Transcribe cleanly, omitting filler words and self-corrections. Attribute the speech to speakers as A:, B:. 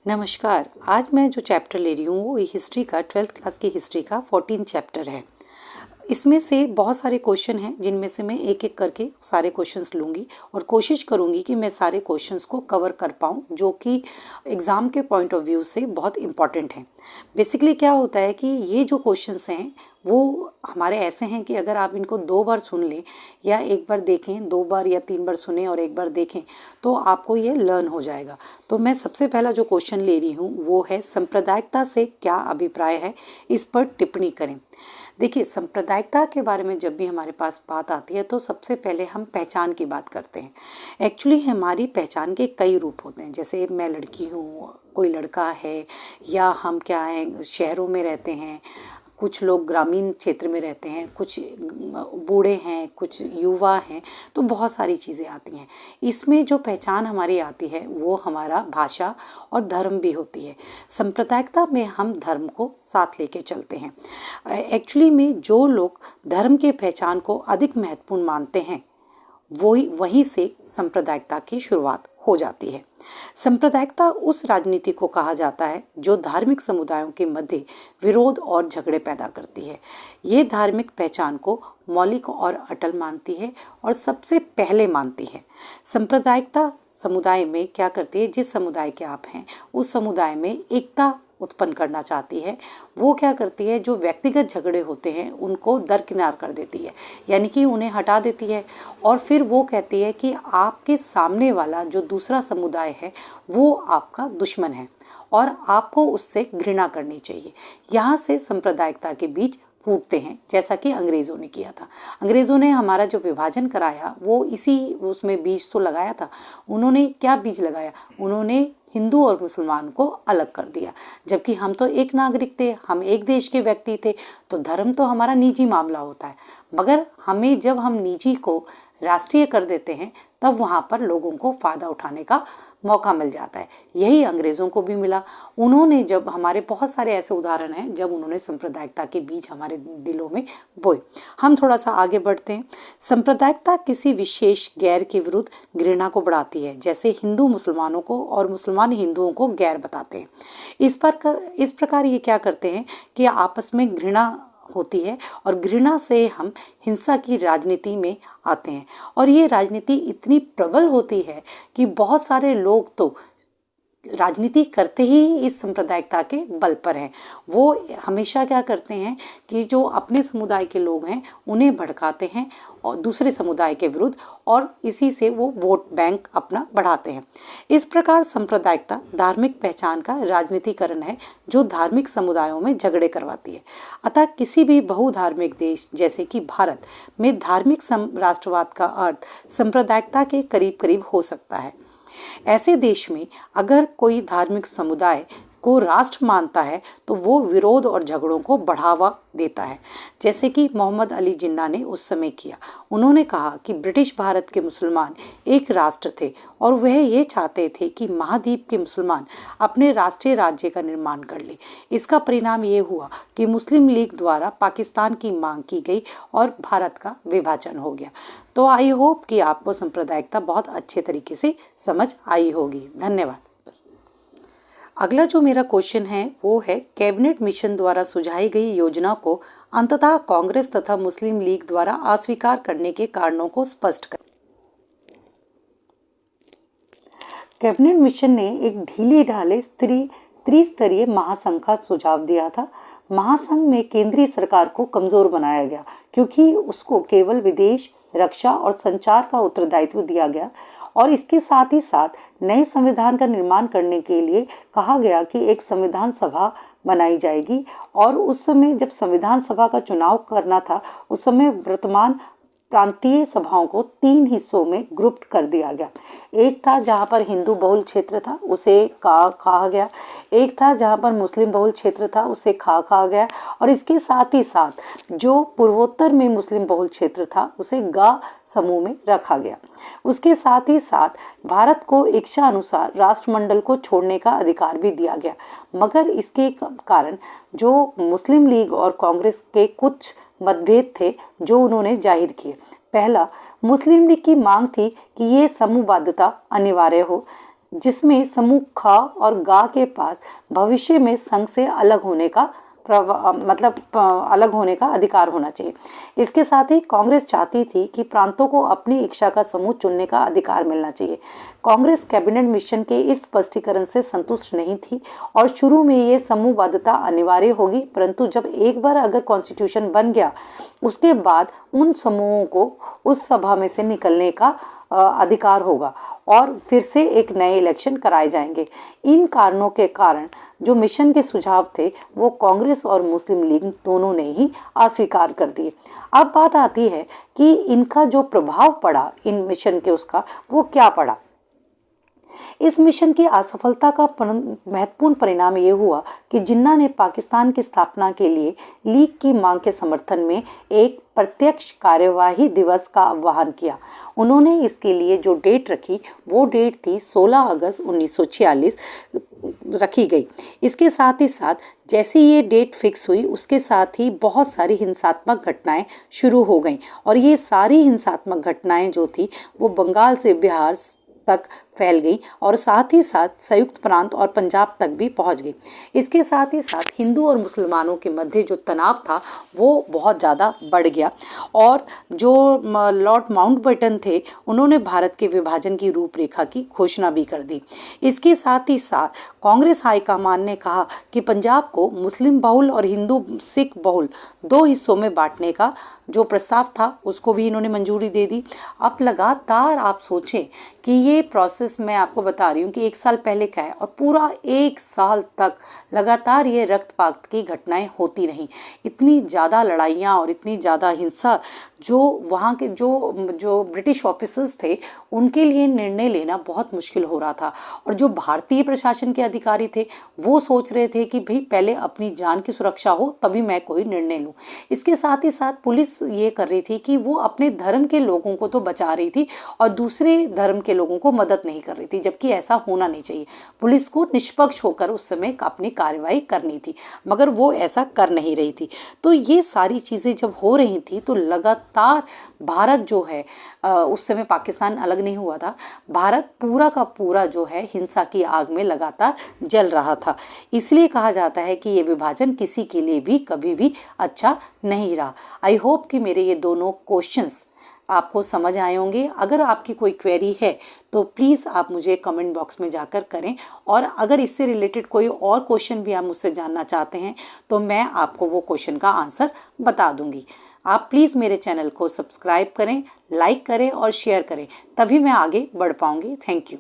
A: नमस्कार। आज मैं जो चैप्टर ले रही हूँ वो हिस्ट्री का 12th क्लास की हिस्ट्री का 14 चैप्टर है। इसमें से बहुत सारे क्वेश्चन हैं जिनमें से मैं एक एक करके सारे क्वेश्चंस लूँगी और कोशिश करूँगी कि मैं सारे क्वेश्चंस को कवर कर पाऊँ जो कि एग्ज़ाम के पॉइंट ऑफ व्यू से बहुत इम्पॉर्टेंट हैं। बेसिकली क्या होता है कि ये जो क्वेश्चंस हैं वो हमारे ऐसे हैं कि अगर आप इनको 2 बार सुन लें या एक बार देखें, 2 बार या 3 बार सुने और एक बार देखें तो आपको ये लर्न हो जाएगा। तो मैं सबसे पहला जो क्वेश्चन ले रही हूँ वो है सांप्रदायिकता से क्या अभिप्राय है, इस पर टिप्पणी करें। देखिए, सांप्रदायिकता के बारे में जब भी हमारे पास बात आती है तो सबसे पहले हम पहचान की बात करते हैं। एक्चुअली हमारी पहचान के कई रूप होते हैं, जैसे मैं लड़की हूँ, कोई लड़का है, या हम क्या हैं शहरों में रहते हैं, कुछ लोग ग्रामीण क्षेत्र में रहते हैं, कुछ बूढ़े हैं, कुछ युवा हैं, तो बहुत सारी चीज़ें आती हैं। इसमें जो पहचान हमारी आती है वो हमारा भाषा और धर्म भी होती है। सांप्रदायिकता में हम धर्म को साथ लेके चलते हैं। एक्चुअली में जो लोग धर्म के पहचान को अधिक महत्वपूर्ण मानते हैं वहीं से सांप्रदायिकता की शुरुआत हो जाती है। सांप्रदायिकता उस राजनीति को कहा जाता है जो धार्मिक समुदायों के मध्य विरोध और झगड़े पैदा करती है। ये धार्मिक पहचान को मौलिक और अटल मानती है और सबसे पहले मानती है। सांप्रदायिकता समुदाय में क्या करती है, जिस समुदाय के आप हैं उस समुदाय में एकता उत्पन्न करना चाहती है। वो क्या करती है, जो व्यक्तिगत झगड़े होते हैं उनको दरकिनार कर देती है, यानी कि उन्हें हटा देती है। और फिर वो कहती है कि आपके सामने वाला जो दूसरा समुदाय है वो आपका दुश्मन है और आपको उससे घृणा करनी चाहिए। यहाँ से सांप्रदायिकता के बीज फूटते हैं, जैसा कि अंग्रेज़ों ने किया था। अंग्रेज़ों ने हमारा जो विभाजन कराया वो इसी उसमें बीज तो लगाया था। उन्होंने क्या बीज लगाया, उन्होंने हिंदू और मुसलमान को अलग कर दिया। जबकि हम तो एक नागरिक थे, हम एक देश के व्यक्ति थे, तो धर्म तो हमारा निजी मामला होता है। मगर हमें जब हम निजी को राष्ट्रीय कर देते हैं तब वहाँ पर लोगों को फ़ायदा उठाने का मौका मिल जाता है। यही अंग्रेज़ों को भी मिला। उन्होंने जब हमारे बहुत सारे ऐसे उदाहरण हैं जब उन्होंने सांप्रदायिकता के बीज हमारे दिलों में बोए। हम थोड़ा सा आगे बढ़ते हैं। सांप्रदायिकता किसी विशेष गैर के विरुद्ध घृणा को बढ़ाती है, जैसे हिंदू मुसलमानों को और मुसलमान हिंदुओं को गैर बताते हैं। इस प्रकार ये क्या करते हैं कि आपस में घृणा होती है और घृणा से हम हिंसा की राजनीति में आते हैं। और ये राजनीति इतनी प्रबल होती है कि बहुत सारे लोग तो राजनीति करते ही इस सांप्रदायिकता के बल पर हैं। वो हमेशा क्या करते हैं कि जो अपने समुदाय के लोग हैं उन्हें भड़काते हैं और दूसरे समुदाय के विरुद्ध, और इसी से वो वोट बैंक अपना बढ़ाते हैं। इस प्रकार सांप्रदायिकता धार्मिक पहचान का राजनीतिकरण है जो धार्मिक समुदायों में झगड़े करवाती है। अतः किसी भी बहुधार्मिक देश जैसे कि भारत में धार्मिक राष्ट्रवाद का अर्थ सांप्रदायिकता के करीब करीब हो सकता है। ऐसे देश में अगर कोई धार्मिक समुदाय को राष्ट्र मानता है तो वो विरोध और झगड़ों को बढ़ावा देता है, जैसे कि मोहम्मद अली जिन्ना ने उस समय किया। उन्होंने कहा कि ब्रिटिश भारत के मुसलमान एक राष्ट्र थे और वह ये चाहते थे कि महाद्वीप के मुसलमान अपने राष्ट्रीय राज्य का निर्माण कर ले। इसका परिणाम ये हुआ कि मुस्लिम लीग द्वारा पाकिस्तान की मांग की गई और भारत का विभाजन हो गया। तो आई होप कि आपको सांप्रदायिकता बहुत अच्छे तरीके से समझ आई होगी। धन्यवाद। अगला जो मेरा क्वेश्चन है वो है, कैबिनेट मिशन द्वारा सुझाई गई योजना को अंततः कांग्रेस तथा मुस्लिम लीग द्वारा अस्वीकार करने के कारणों को स्पष्ट करें। कैबिनेट मिशन ने एक ढीले ढाले त्रिस्तरीय महासंघ का सुझाव दिया था। महासंघ में केंद्रीय सरकार को कमजोर बनाया गया क्योंकि उसको केवल विदेश, रक्षा और संचार का उत्तरदायित्व दिया गया, और इसके साथ ही साथ नए संविधान का निर्माण करने के लिए कहा गया कि एक संविधान सभा बनाई जाएगी। और उस समय जब संविधान सभा का चुनाव करना था उस समय वर्तमान प्रांतीय सभाओं को 3 हिस्सों में ग्रुप कर दिया गया। एक था जहां पर हिंदू बहुल क्षेत्र था, उसे का कहा गया। एक था जहां पर मुस्लिम बहुल क्षेत्र था, उसे कहा गया। और इसके साथ ही साथ जो पूर्वोत्तर में मुस्लिम बहुल क्षेत्र था उसे गा समूह में रखा गया। उसके साथ ही साथ भारत को इच्छा अनुसार राष्ट्रमंडल को छोड़ने का अधिकार भी दिया गया। मगर इसके कारण जो मुस्लिम लीग और कांग्रेस के कुछ मतभेद थे जो उन्होंने जाहिर किए। पहला, मुस्लिम लीग की मांग थी कि ये समूहबद्धता अनिवार्य हो, जिसमें समूह ख और ग के पास भविष्य में संघ से अलग होने का अलग होने का अधिकार होना चाहिए। इसके साथ ही कांग्रेस चाहती थी कि प्रांतों को अपनी इच्छा का समूह चुनने का अधिकार मिलना चाहिए। कांग्रेस कैबिनेट मिशन के इस स्पष्टीकरण से संतुष्ट नहीं थी और शुरू में ये समूहबद्धता अनिवार्य होगी, परंतु जब एक बार अगर कॉन्स्टिट्यूशन बन गया उसके बाद उन समूहों को उस सभा में से निकलने का अधिकार होगा और फिर से एक नए इलेक्शन कराए जाएंगे। इन कारणों के कारण जो मिशन के सुझाव थे वो कांग्रेस और मुस्लिम लीग दोनों ने ही अस्वीकार कर दिए। अब बात आती है कि इनका जो प्रभाव पड़ा इन मिशन के उसका वो क्या पड़ा। इस मिशन की असफलता का महत्वपूर्ण परिणाम ये हुआ कि जिन्ना ने पाकिस्तान की स्थापना के लिए लीग की मांग के समर्थन में एक प्रत्यक्ष कार्यवाही दिवस का आह्वान किया। उन्होंने इसके लिए जो डेट रखी वो डेट थी 16 अगस्त 1946 रखी गई। इसके साथ ही साथ जैसे ये डेट फिक्स हुई उसके साथ ही बहुत सारी हिंसात्मक घटनाएं शुरू हो गईं और ये सारी हिंसात्मक घटनाएं जो थी वो बंगाल से बिहार तक फैल गई और साथ ही साथ संयुक्त प्रांत और पंजाब तक भी पहुंच गई। इसके साथ ही साथ हिंदू और मुसलमानों के मध्य जो तनाव था वो बहुत ज़्यादा बढ़ गया और जो लॉर्ड माउंटबेटन थे उन्होंने भारत के विभाजन की रूपरेखा की घोषणा भी कर दी। इसके साथ ही साथ कांग्रेस हाईकमान ने कहा कि पंजाब को मुस्लिम बहुल और हिंदू सिख बहुल दो हिस्सों में बांटने का जो प्रस्ताव था उसको भी इन्होंने मंजूरी दे दी। अब लगातार आप सोचें कि ये प्रोसेस मैं आपको बता रही हूँ कि 1 साल पहले का है और पूरा 1 साल तक लगातार ये रक्तपात की घटनाएं होती रहीं। इतनी ज़्यादा लड़ाइयाँ और इतनी ज़्यादा हिंसा जो वहाँ के जो ब्रिटिश ऑफिसर्स थे उनके लिए निर्णय लेना बहुत मुश्किल हो रहा था और जो भारतीय प्रशासन के अधिकारी थे वो सोच रहे थे कि भाई पहले अपनी जान की सुरक्षा हो तभी मैं कोई निर्णय लूँ। इसके साथ ही साथ पुलिस ये कर रही थी कि वो अपने धर्म के लोगों को तो बचा रही थी और दूसरे धर्म के लोगों को मदद नहीं कर रही थी, जबकि ऐसा होना नहीं चाहिए। पुलिस को निष्पक्ष होकर उस समय अपनी कार्रवाई करनी थी, मगर वो ऐसा कर नहीं रही थी। तो ये सारी चीज़ें जब हो रही थी तो लगातार भारत जो है उस समय पाकिस्तान अलग नहीं हुआ था, भारत पूरा का पूरा जो है हिंसा की आग में लगातार जल रहा था। इसलिए कहा जाता है कि ये विभाजन किसी के लिए भी कभी भी अच्छा नहीं रहा। आई होप कि मेरे ये दोनों क्वेश्चंस आपको समझ आए होंगे। अगर आपकी कोई क्वेरी है तो प्लीज़ आप मुझे कमेंट बॉक्स में जाकर करें और अगर इससे रिलेटेड कोई और क्वेश्चन भी आप मुझसे जानना चाहते हैं तो मैं आपको वो क्वेश्चन का आंसर बता दूंगी। आप प्लीज़ मेरे चैनल को सब्सक्राइब करें, लाइक करें और शेयर करें, तभी मैं आगे बढ़ पाऊंगी। Thank you.